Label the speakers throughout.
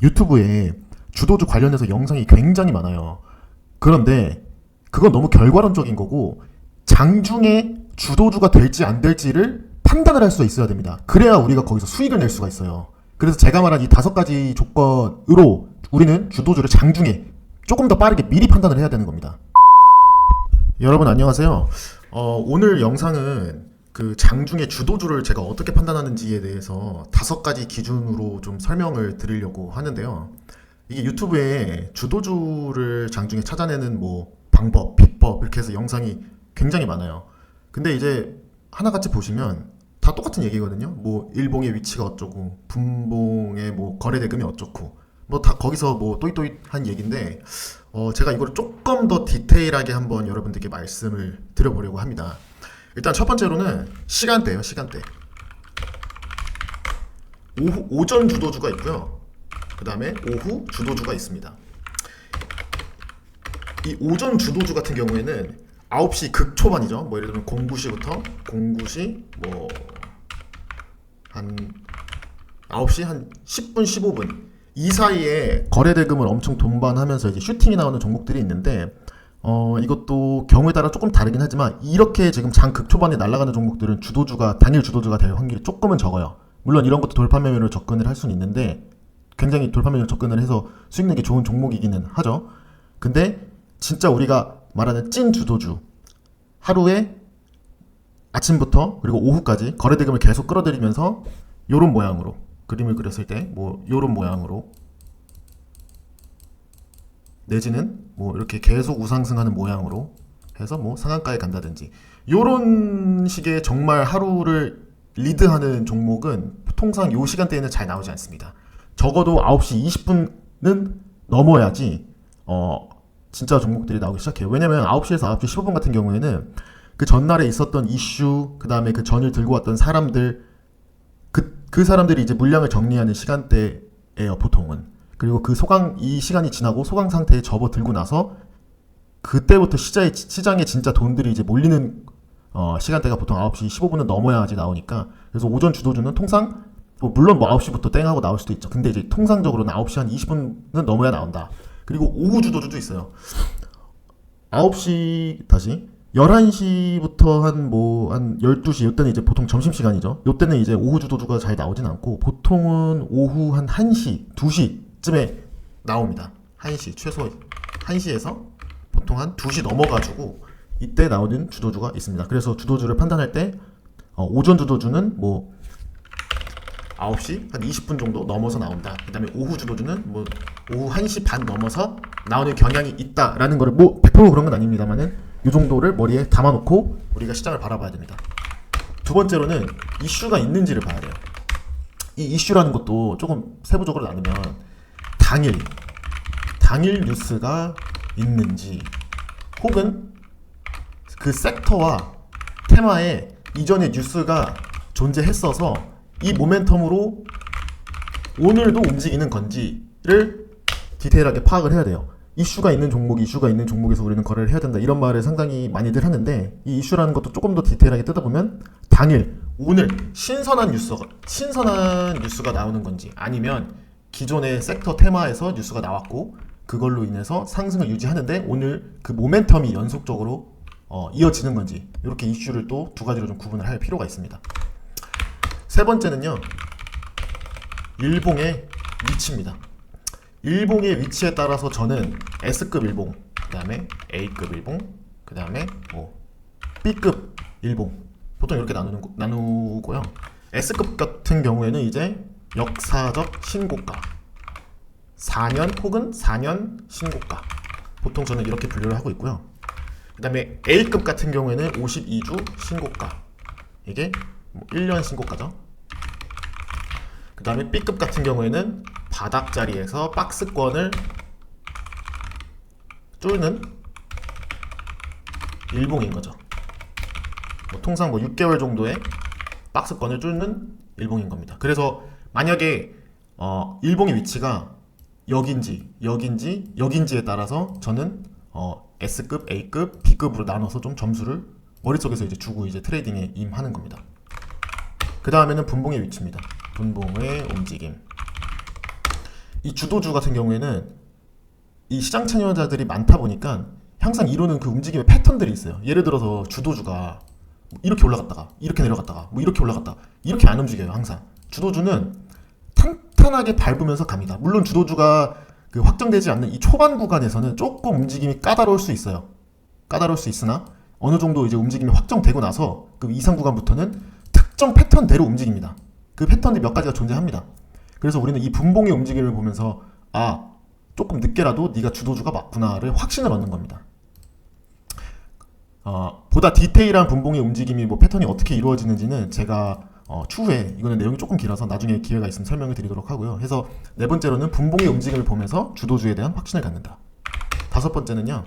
Speaker 1: 유튜브에 주도주 관련해서 영상이 굉장히 많아요. 그런데 그건 너무 결과론적인 거고 장중에 주도주가 될지 안 될지를 판단을 할 수가 있어야 됩니다. 그래야 우리가 거기서 수익을 낼 수가 있어요. 그래서 제가 말한 이 5가지 조건으로 우리는 주도주를 장중에 조금 더 빠르게 미리 판단을 해야 되는 겁니다. 여러분 안녕하세요. 오늘 영상은 그 장중에 주도주를 제가 어떻게 판단하는지에 대해서 5가지 기준으로 좀 설명을 드리려고 하는데요. 이게 유튜브에 주도주를 장중에 찾아내는 뭐 방법, 비법 이렇게 해서 영상이 굉장히 많아요. 근데 이제 하나같이 보시면 다 똑같은 얘기거든요. 뭐 일봉의 위치가 어쩌고, 분봉의 뭐 거래 대금이 어쩌고, 뭐 다 거기서 뭐 또잇또잇한 얘기인데 제가 이거를 조금 더 디테일하게 한번 여러분들께 말씀을 드려보려고 합니다. 일단 첫 번째로는 시간대예요. 시간대. 오전 주도주가 있고요. 그 다음에 오후 주도주가 있습니다. 이 오전 주도주 같은 경우에는 9시 극초반이죠. 뭐 예를 들면 09시부터 09시 뭐 한 9시 한 10분 15분 이 사이에 거래 대금을 엄청 동반하면서 이제 슈팅이 나오는 종목들이 있는데 이것도 경우에 따라 조금 다르긴 하지만 이렇게 지금 장 극초반에 날아가는 종목들은 주도주가 단일 주도주가 될 확률이 조금은 적어요. 물론 이런 것도 돌파 매매로 접근을 할 수는 있는데 굉장히 돌파 매매로 접근을 해서 수익 내기 좋은 종목이기는 하죠. 근데 진짜 우리가 말하는 찐 주도주 하루에 아침부터 그리고 오후까지 거래 대금을 계속 끌어들이면서 요런 모양으로 그림을 그렸을 때 뭐 요런 모양으로 내지는 뭐 이렇게 계속 우상승하는 모양으로 해서 뭐 상한가에 간다든지 요런 식의 정말 하루를 리드하는 종목은 통상 요 시간대에는 잘 나오지 않습니다. 적어도 9시 20분은 넘어야지 진짜 종목들이 나오기 시작해요. 왜냐면 9시에서 9시 15분 같은 경우에는 그 전날에 있었던 이슈, 그 다음에 그 전일 들고 왔던 사람들, 그 사람들이 이제 물량을 정리하는 시간대예요, 보통은. 그리고 이 시간이 지나고 소강 상태에 접어들고 나서 그때부터 시장에 진짜 돈들이 이제 몰리는 시간대가 보통 9시 15분은 넘어야지 나오니까. 그래서 오전 주도주는 통상 물론 뭐 9시부터 땡하고 나올 수도 있죠. 근데 이제 통상적으로는 9시 한 20분은 넘어야 나온다. 그리고 오후 주도주도 있어요. 9시 다시 11시부터 한 12시 이때는 이제 보통 점심시간이죠. 이때는 이제 오후 주도주가 잘 나오진 않고 보통은 오후 한 1시, 2시쯤에 나옵니다. 1시 최소 1시에서 보통 한 2시 넘어가지고 이때 나오는 주도주가 있습니다. 그래서 주도주를 판단할 때 오전 주도주는 뭐 9시 한 20분 정도 넘어서 나온다. 그 다음에 오후 주도주는 뭐 오후 1시 반 넘어서 나오는 경향이 있다라는 거를 뭐 100% 그런 건 아닙니다만은 이 정도를 머리에 담아놓고 우리가 시장을 바라봐야 됩니다. 두 번째로는 이슈가 있는지를 봐야 돼요. 이 이슈라는 것도 조금 세부적으로 나누면 당일 뉴스가 있는지 혹은 그 섹터와 테마에 이전에 뉴스가 존재했어서 이 모멘텀으로 오늘도 움직이는 건지를 디테일하게 파악을 해야 돼요. 이슈가 있는 종목에서 우리는 거래를 해야 된다 이런 말을 상당히 많이들 하는데 이 이슈라는 것도 조금 더 디테일하게 뜯어보면 당일 오늘 신선한 뉴스가 나오는 건지 아니면 기존의 섹터 테마에서 뉴스가 나왔고 그걸로 인해서 상승을 유지하는데 오늘 그 모멘텀이 연속적으로 이어지는 건지 이렇게 이슈를 또 2가지로 좀 구분을 할 필요가 있습니다. 세 번째는요, 일봉의 위치입니다. 일봉의 위치에 따라서 저는 S급 일봉, 그 다음에 A급 일봉, 그 다음에 뭐 B급 일봉 보통 이렇게 나누고요. S급 같은 경우에는 이제 역사적 신고가 4년 혹은 4년 신고가 보통 저는 이렇게 분류를 하고 있고요. 그 다음에 A급 같은 경우에는 52주 신고가 이게 1년 신고가죠. 그 다음에 B급 같은 경우에는 바닥 자리에서 박스권을 뚫는 일봉인 거죠. 통상 6개월 정도의 박스권을 뚫는 일봉인 겁니다. 그래서 만약에 일봉의 위치가 여긴지에 따라서 저는 S급, A급, B급으로 나눠서 좀 점수를 머릿속에서 이제 주고 이제 트레이딩에 임하는 겁니다. 그 다음에는 분봉의 위치입니다. 분봉의 움직임. 이 주도주 같은 경우에는 이 시장 참여자들이 많다 보니까 항상 이루는 그 움직임의 패턴들이 있어요. 예를 들어서 주도주가 뭐 이렇게 올라갔다가 이렇게 내려갔다가 뭐 이렇게 올라갔다가 이렇게 안 움직여요. 항상 주도주는 탄탄하게 밟으면서 갑니다. 물론 주도주가 그 확정되지 않는 이 초반 구간에서는 조금 움직임이 까다로울 수 있어요. 까다로울 수 있으나 어느 정도 이제 움직임이 확정되고 나서 그 이상 구간부터는 특정 패턴대로 움직입니다. 그 패턴이 몇 가지가 존재합니다. 그래서 우리는 이 분봉의 움직임을 보면서 아, 조금 늦게라도 네가 주도주가 맞구나를 확신을 얻는 겁니다. 보다 디테일한 분봉의 움직임이 뭐 패턴이 어떻게 이루어지는지는 제가 추후에 이거는 내용이 조금 길어서 나중에 기회가 있으면 설명을 드리도록 하고요. 해서 네 번째로는 분봉의 움직임을 보면서 주도주에 대한 확신을 갖는다. 다섯 번째는요,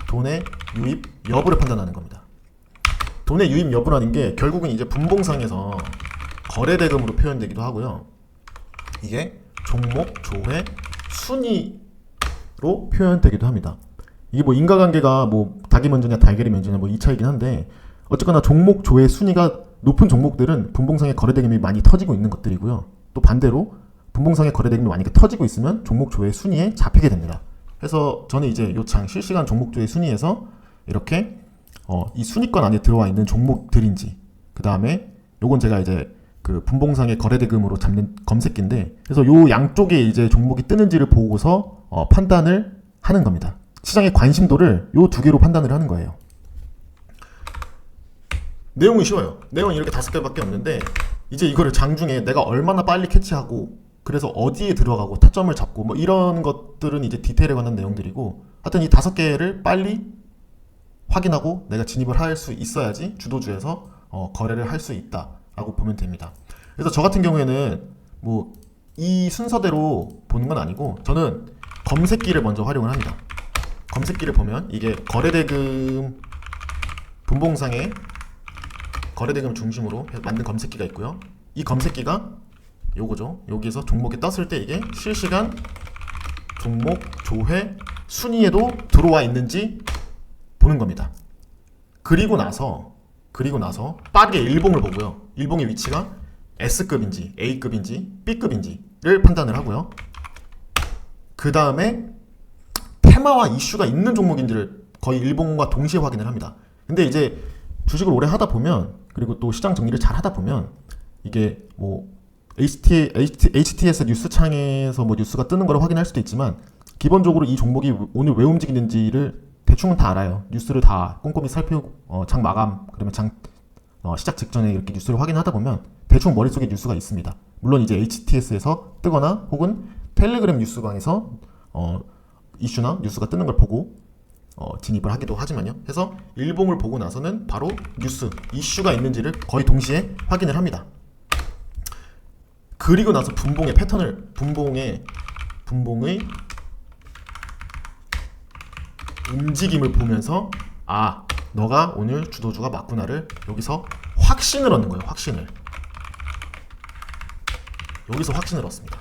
Speaker 1: 돈의 유입 여부를 판단하는 겁니다. 돈의 유입 여부라는 게 결국은 이제 분봉상에서 거래대금으로 표현되기도 하고요. 이게 종목, 조회, 순위로 표현되기도 합니다. 이게 뭐 인과관계가 뭐 닭이 먼저냐 달걀이 먼저냐 뭐 이 차이긴 한데 어쨌거나 종목, 조회, 순위가 높은 종목들은 분봉상의 거래대금이 많이 터지고 있는 것들이고요. 또 반대로 분봉상의 거래대금이 많이 터지고 있으면 종목, 조회, 순위에 잡히게 됩니다. 그래서 저는 이제 요창 실시간 종목, 조회, 순위에서 이렇게 이 순위권 안에 들어와 있는 종목들인지 그 다음에 요건 제가 이제 그 분봉상의 거래대금으로 잡는 검색기인데 그래서 요 양쪽에 이제 종목이 뜨는지를 보고서 판단을 하는 겁니다. 시장의 관심도를 요 두 개로 판단을 하는 거예요. 내용은 쉬워요. 내용은 이렇게 5개밖에 없는데 이제 이거를 장중에 내가 얼마나 빨리 캐치하고 그래서 어디에 들어가고 타점을 잡고 뭐 이런 것들은 이제 디테일에 관한 내용들이고 하여튼 이 5개를 빨리 확인하고 내가 진입을 할 수 있어야지 주도주에서 거래를 할 수 있다라고 보면 됩니다. 그래서 저 같은 경우에는 뭐 이 순서대로 보는 건 아니고 저는 검색기를 먼저 활용을 합니다. 검색기를 보면 이게 거래대금 분봉상에 거래대금 중심으로 만든 검색기가 있고요. 이 검색기가 요거죠. 여기서 종목이 떴을 때 이게 실시간 종목, 조회, 순위에도 들어와 있는지 보는 겁니다. 그리고 나서 빠르게 일봉을 보고요. 일봉의 위치가 S급인지 A급인지 B급인지를 판단을 하고요. 그 다음에 테마와 이슈가 있는 종목인지를 거의 일봉과 동시에 확인을 합니다. 근데 이제 주식을 오래 하다 보면 그리고 또 시장 정리를 잘 하다 보면 이게 뭐 HTS 뉴스 창에서 뭐 뉴스가 뜨는 걸 확인할 수도 있지만 기본적으로 이 종목이 오늘 왜 움직이는지를 대충은 다 알아요. 뉴스를 다 꼼꼼히 살피고 장 마감 그러면 시작 직전에 이렇게 뉴스를 확인하다 보면 대충 머릿속에 뉴스가 있습니다. 물론 이제 HTS에서 뜨거나 혹은 텔레그램 뉴스방에서 이슈나 뉴스가 뜨는 걸 보고 진입을 하기도 하지만요. 해서 일봉을 보고 나서는 바로 뉴스, 이슈가 있는지를 거의 동시에 확인을 합니다. 그리고 나서 분봉의 움직임을 보면서 아, 너가 오늘 주도주가 맞구나를 여기서 확신을 얻는 거예요. 여기서 확신을 얻습니다.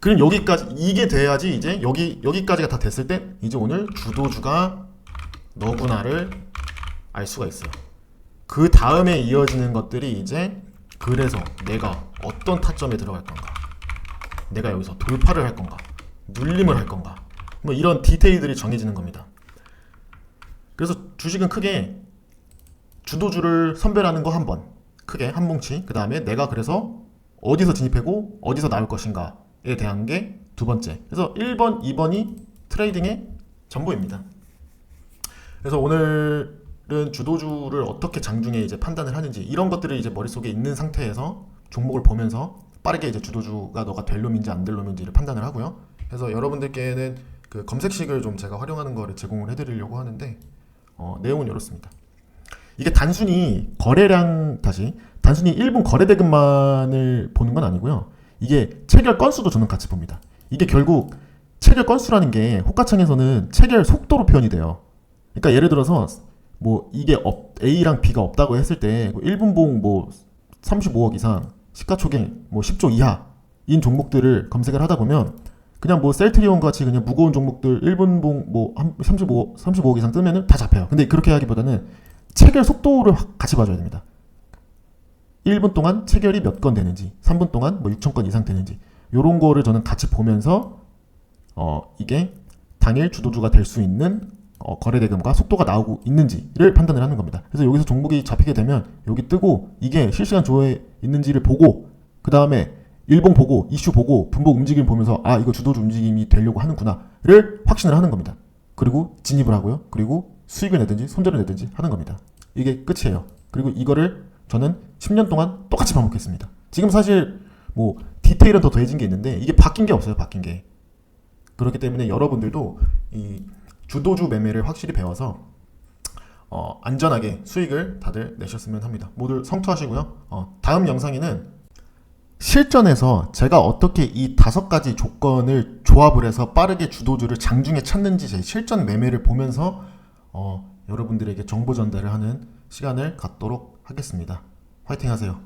Speaker 1: 그럼 여기까지 이게 돼야지 이제 여기까지가 다 됐을 때 이제 오늘 주도주가 너구나를 알 수가 있어요. 그 다음에 이어지는 것들이 이제 그래서 내가 어떤 타점에 들어갈 건가, 내가 여기서 돌파를 할 건가, 눌림을 할 건가, 뭐 이런 디테일들이 정해지는 겁니다. 그래서 주식은 크게 주도주를 선별하는 거 한 번, 크게 한 뭉치, 그 다음에 내가 그래서 어디서 진입하고 어디서 나올 것인가에 대한 게 두 번째. 그래서 1번, 2번이 트레이딩의 전부입니다. 그래서 오늘은 주도주를 어떻게 장중에 이제 판단을 하는지 이런 것들을 이제 머릿속에 있는 상태에서 종목을 보면서 빠르게 이제 주도주가 너가 될 놈인지 안 될 놈인지를 판단을 하고요. 그래서 여러분들께는 그 검색식을 좀 제가 활용하는 거를 제공을 해드리려고 하는데 내용은 이렇습니다. 이게 단순히 단순히 1분 거래대금만을 보는 건 아니고요. 이게 체결 건수도 저는 같이 봅니다. 이게 결국 체결 건수라는 게 호가창에서는 체결 속도로 표현이 돼요. 그러니까 예를 들어서 뭐 이게 A랑 B가 없다고 했을 때 1분봉 뭐 35억 이상 시가총액 뭐 10조 이하인 종목들을 검색을 하다 보면 그냥 뭐 셀트리온 같이 그냥 무거운 종목들 1분봉 뭐 35억 이상 뜨면은 다 잡혀요. 근데 그렇게 하기보다는 체결 속도를 같이 봐줘야 됩니다. 1분 동안 체결이 몇 건 되는지, 3분 동안 뭐 6천 건 이상 되는지, 요런 거를 저는 같이 보면서 이게 당일 주도주가 될 수 있는 거래 대금과 속도가 나오고 있는지를 판단을 하는 겁니다. 그래서 여기서 종목이 잡히게 되면 여기 뜨고 이게 실시간 조회에 있는지를 보고 그 다음에 일봉 보고 이슈 보고 분봉 움직임 보면서 아 이거 주도주 움직임이 되려고 하는구나를 확신을 하는 겁니다. 그리고 진입을 하고요. 그리고 수익을 내든지 손절을 내든지 하는 겁니다. 이게 끝이에요. 그리고 이거를 저는 10년 동안 똑같이 반복했습니다. 지금 사실 뭐 디테일은 더 더해진 게 있는데 이게 바뀐 게 없어요. 바뀐 게. 그렇기 때문에 여러분들도 이 주도주 매매를 확실히 배워서 안전하게 수익을 다들 내셨으면 합니다. 모두 성투하시고요. 다음 영상에는 실전에서 제가 어떻게 이 5가지 조건을 조합을 해서 빠르게 주도주를 장중에 찾는지 제 실전 매매를 보면서 여러분들에게 정보 전달을 하는 시간을 갖도록 하겠습니다. 화이팅 하세요.